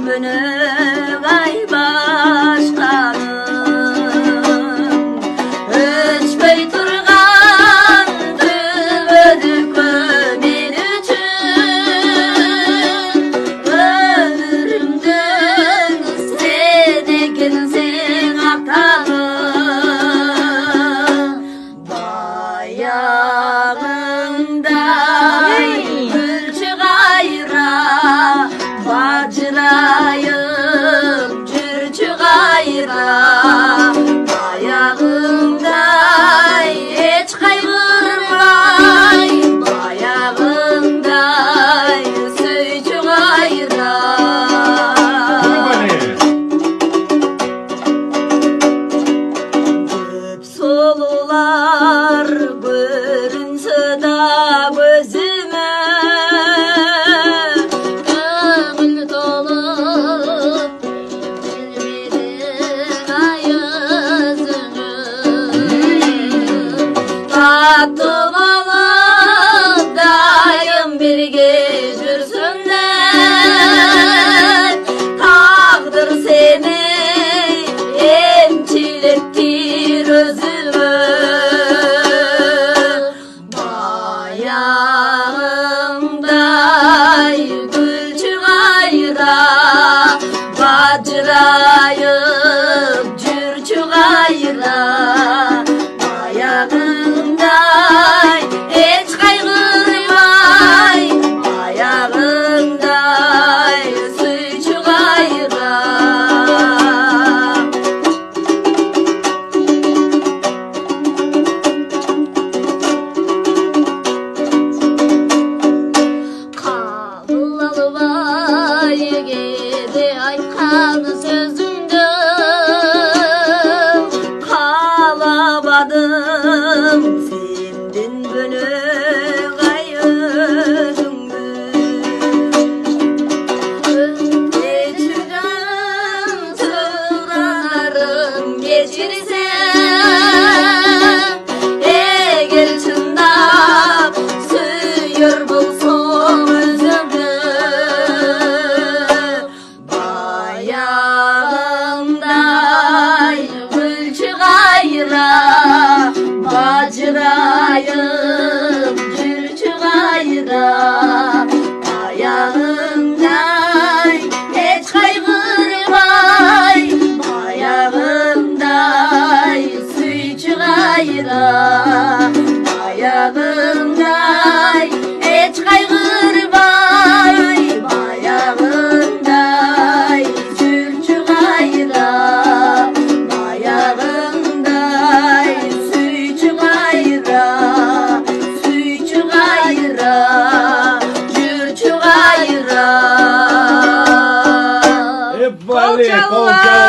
beni gay başkanım. Öçmey turgan tübödük men üçün. Ömrümden sen ekensen atalım. Bayağınday gülçü gayra bacırayım cürçü gayra. Bayağınday hiç kaygırmay, bayağınday söyçü gayra. Köp solular görünse da gözüme, gönül dolup bilmedin ay yüzünü. Tatlı olup daim birge жүрсünler. Taqdir seni emçilettir özüme. Bayağımday gülçü gayra bacırayıp cürçü gayra. Bayağımday hiç kaygırmay, bayağımday söyçü gayra. Kabul alvay gede aytkan sözündü, kalabadım senden bölük ay özüngü. Geçirdim sığranarım geçirsem, eğer çındap suyur bulsun özümü. Bayağımday gülçü gayra bacırayım cürçü gayra. Bayağımday hiç kaygırmay, bayağımday söyçü gayra. Bayağımday hiç kaygırmay, bayağımday sürçü gayra. Bayağımday söyçü gayra, söyçü gayra, cürçü gayra. Hep vale, Kolçalar. kolçalar.